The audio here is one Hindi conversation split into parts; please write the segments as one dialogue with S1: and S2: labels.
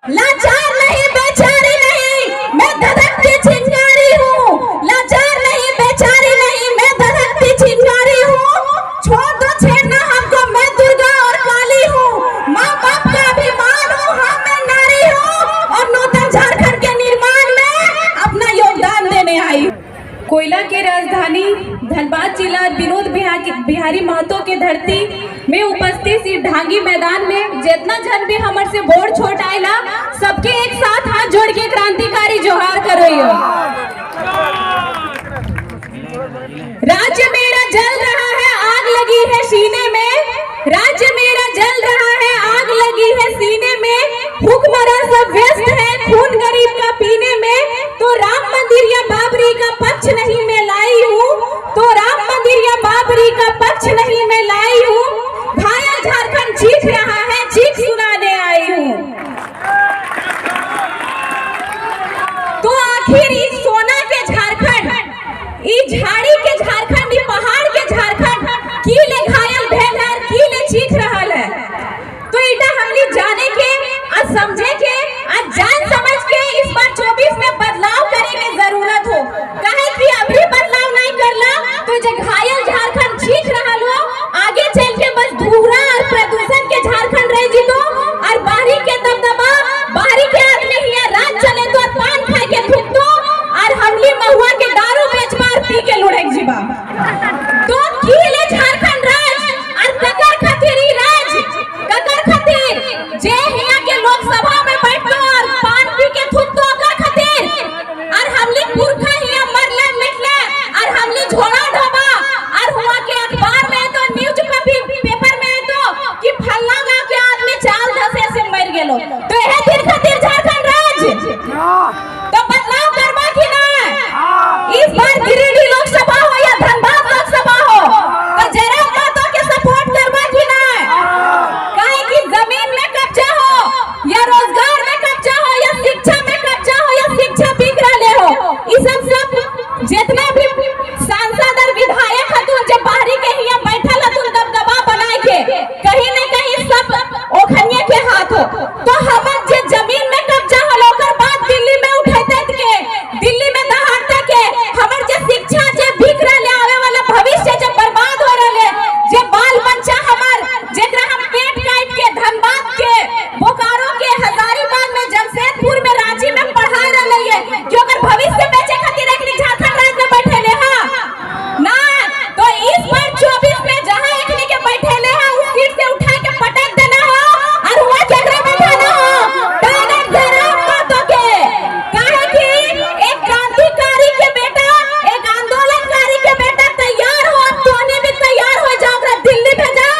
S1: लाचार नहीं, बेचारी नहीं, मैं धधकती चिंगारी हूँ। लाचार नहीं, बेचारी नहीं, मैं धधकती चिंगारी हूँ। छोड़ दो छेड़ना हमको, मैं दुर्गा और काली हूँ। माँ बाप का अभिमान हूँ, हाँ मैं नारी हूँ, और नूतन झारखंड के निर्माण में अपना योगदान देने आई हूँ। कोयला की राजधानी धनबाद जिला विनोद बिहारी महतो के धरती में उपस्थित इस ढांगी मैदान में जितना जन भी हमर से बोर छोट आयला, सबके एक साथ हाथ जोड़ के क्रांतिकारी जोहार कर रही हो। राज्य मेरा जल रहा है, आग लगी है सीने में। राज्य मेरा जल रहा है, आग लगी है सीने में। भूखमरा सब व्यस्त है, खून गरीब का पीने में। तो राम मंदिर या बाबरी का पक्ष नहीं मैं लाई हूँ। तो राम मंदिर या बाबरी का पक्ष नहीं मैं लाई हूँ। घायल झारखंड चीख रहा है, चीख सुनाने आई हूँ। तो आखिर इस सोना के झारखंड, इस झाड़ी के झारखंड, इस पहाड़ के झारखंड की ले घायल भेल है, की ले चीख रहा है। तो इटा हमने जाने के और समझे के और जान समझ के इस बार 24 में बदलाव करे के जरूरत हो। कहे कि अभी बदलाव नहीं करला तो जो घायल झारखंड चीख रहा लो, आगे चल के बस धुआं और प्रदूषण के झारखंड रह जीतो। और बाहरी के दबदबा, बाहरी के आदमी ही राज चले तो पान खाए के थूक दो, और हमली महुआ के दारू बेच मार पी के लुढ़क जीवा। तो कीले झारखंड राज और ककर खातिर राज, ककर खातिर जे हिया के लोकसभा में बैठो और पान पी के थूक दो का खातिर। और हमली पुरखा हिया मरले मिटले और हमली झोड़ा ढोबा और हुआ के अखबार में तो न्यूज पेपर में तो कि फल्ला गांव के आदमी चाल धसे से मर गेलो। तो एहे दिन खातिर झारखंड राज तो बदलाव करबा कि ना? इस बार गिरिडीह लोकसभा हो या धनबाद लोकसभा हो, तो जरा बातों के सपोर्ट करबा कि ना? काहे कि जमीन में कब्जा हो या रोजगार में कब्जा हो या शिक्षा में कब्जा हो या शिक्षा बिक रहे हो, ई सब जितने भी सांसद और विधायक हतुन जब बाहरी के हिया बैठल हतुन दबदबा बनाए के कहीं न कहीं सब ओखनिए के हाथ हो। तो हमर जे जमीन में कब्जा हो ओकर बात दिल्ली में उठैते के, दिल्ली में दहाड़ते के, हमर जे शिक्षा जे बिक रहे, आवे वाला भविष्य जे बर्बाद हो रहे, जे बाल बच्चा हमर जेकरा हम पेट काट के धनबाद के, बोकारो के, हजारीबाग में, जमशेदपुर में, रांची में पढ़ा रहे है कि ओकर भविष्य बेचे खातिर एकनी झारखंड राज्य में बैठेले हां ना। तो इस बार 24 में जहां एकनी के बैठेले हैं उस सीट से उठा के पटक देना हो और हुआ केकरा बैठाना हो, टाइगर जयराम महतो के। काहे कि एक क्रांतिकारी के बेटा, एक आंदोलनकारी के बेटा तैयार हो, अब तोने भी तैयार हो जाओ, ओकरा दिल्ली भेजा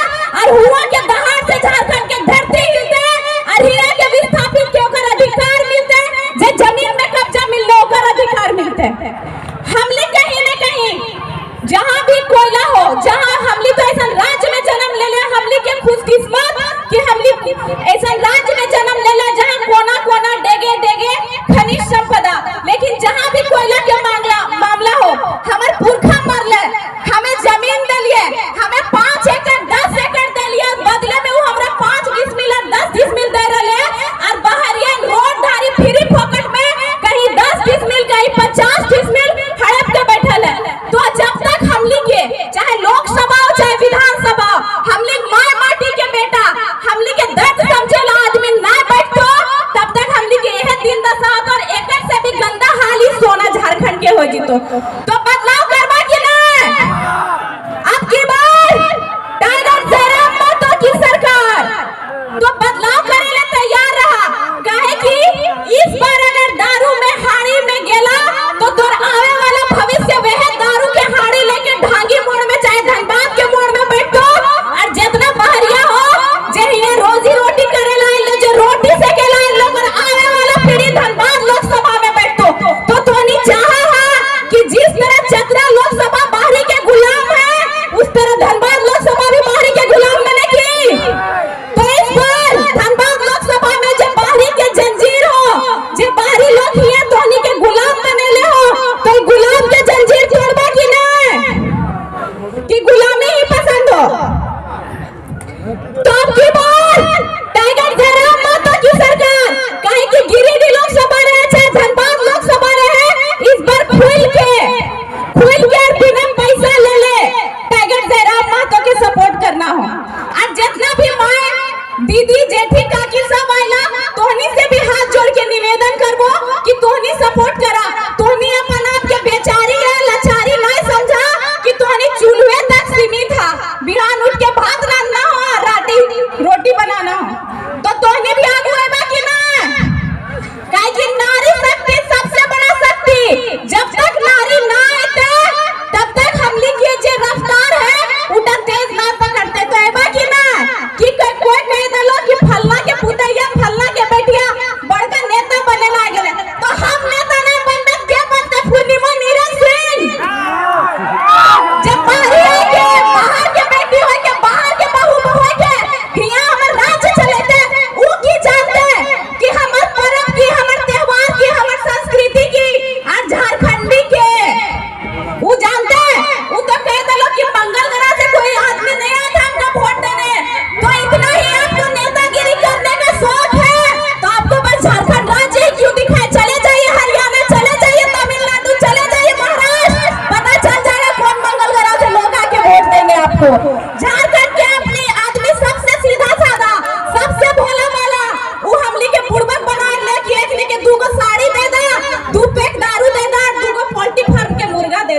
S1: और हुआ के दहाड़ से झारखंड के धरती हिलते और हिया के विस्थापित के ओकर अधिकार मिलते, जे जमीन में कब्जा मिलले ओकर अधिकार मिलते। हमले कहीं न कहीं जहां भी कोयला हो, जहां हमली तो ऐसा राज्य में जन्म ले ले, हमली के खुशकिस्मत कि हमली ऐसा राज्य में जन्म ले ले जहां कोना कोना डेगे डेगे खनिज संपदा। लेकिन जहां भी कोयला के मामला हो, हमर पुरखा मरले, हमें जमीन दिलिए, हमें 5 एकड़ 10 एकड़ दिलिए, बदले में वो हमरा 5 डिसमिल और 10 डिसमिल दे रहे और बाहरिया रोड धारी फ्री पॉकेट में कहीं 10 डिसमिल कहीं 50 डिसमिल हड़प के बैठल है। तो जब तक हमली के चाहे लोकसभा हो चाहे विधानसभा, हमली माय माटी के बेटा, हमली के दर्द समझेला आदमी ना बैठो, तब तक हमली के यह दिन दशा और एक से भी गंदा हाल ही सोना झारखंड के हो जितो। तो बदलाव करबा कि ना? अब की बार टाइगर जयराम महतो की सरकार तो बदलाव करे ले तैयार रहा। काहे कि इस बार अगर दारू में हाड़ी में गेला तो तोर आवे वाला भविष्य वह दारू के हाड़ी लेके ढांगी मोड़ में चाहे धनबाद के मोड़ में बैठो और जितना बहरिया हो जे ये रोजी रोटी करे लाइन जो रोटी से के लाइन लोग आवे वाला पीढ़ी धनबाद लोकसभा में बैठो। तो तोनी चाहा कि जिस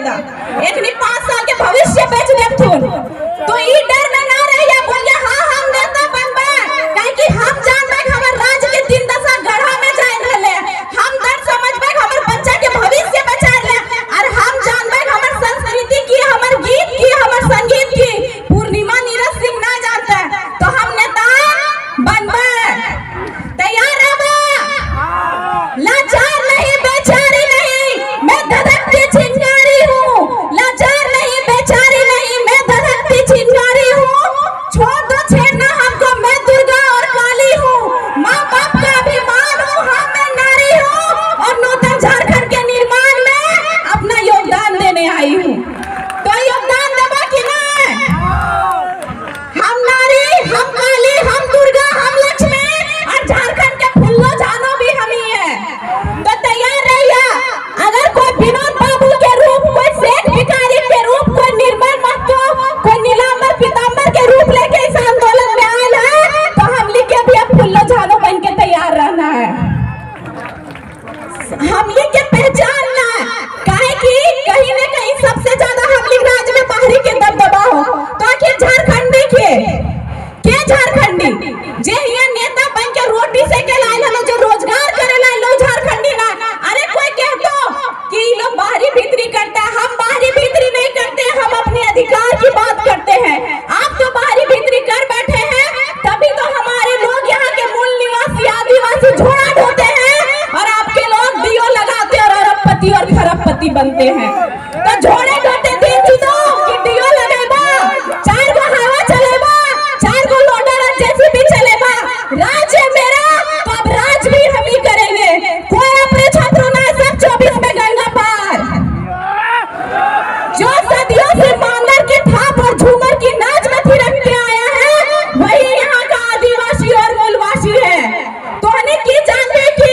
S1: दा एकनी 5 साल के भविष्य बेच देथुन तो ई डर में ना रहिया बोलिए हां हम नेता बनबे काहे कि हम जानबे हमर राज्य के दिन दशा गढ़ा में जाय रहले हम दर्द समझबे हमर बच्चा के भविष्य बचा ले और हम जानबे हमर संस्कृति की हमर गीत की हमर संगीत की पूर्णिमा नीरज सिंह ना जानते तो हम नेता बनबे तैयार रहबे लाचार नहीं बेचारी नहीं मैं धधकती चिंगारी हूँ लाचार नहीं बेचारी नहीं मैं धधकती चिंगारी हूँ छोड़ दो छेड़ना हमको मैं दुर्गा और काली हूँ माँ बाप का अभिमान हूँ हाँ मैं नारी हूँ और नूतन झारखंड के निर्माण में अपना योगदान देने आई हूँ तो योगदान देबा कि नहीं हम नारी हम काली हम दुर्गा हम लक्ष्मी और झारखंड के फुल्लो झानो भी हम ही है तो तैयार रहिए अगर कोई विनोद बाबू के रूप कोई शेख भिखारी के रूप कोई निर्मल महतो कोई नीलांबर पीतांबर के रूप लेके इस आंदोलन में आयल है तो हम लिख के भी अब फुल्लो झानो बन के तैयार रहना है हम लिख के पहचान ना काहे कि कहीं न कहीं सबसे ज्यादा हम लिख राज्य में बाहरी के दबदबा हो तो आखिर झारखंडी के झारखंडी जे हिया नेता बन के रोटी से के लायल हलो जो रोजगार करे लायल लो झारखंडी ना अरे कोई कह दो कि ये लोग बाहरी भीतरी करता है हम बाहरी भीतरी नहीं करते हम अपने अधिकार की बात करते हैं आप तो बाहरी भीतरी कर बैठे हैं तभी तो हमारे लोग यहाँ के मूल निवासी आदिवासी झोड़ा ढोते हैं और आपके लोग दियो लगाते और अरबपति और खरबपति बनते हैं तो झोड़े ढोते दिन जुदो कि दियो लगेबा 4 गो हवा चलेबा 4 गो लोडर जैसे भी चलेबा राज्य मेरा तो अब राज भी हम ही करेंगे कोई अपने छात्रों ना सब 24 में गंगा पार जो सदियों से मांदर के थाप और झूमर की नाच में थिरक के आया है वही यहाँ का आदिवासी और मूलवासी है तोहने की जानते कि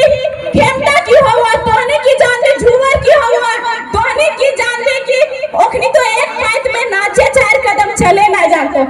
S1: घेमटा की हुआ तोहने की जानते झूमर की हुआ तोहने की जानते कि ओखनी तो एक पाइत में नाचे 4 कदम चले ना जानते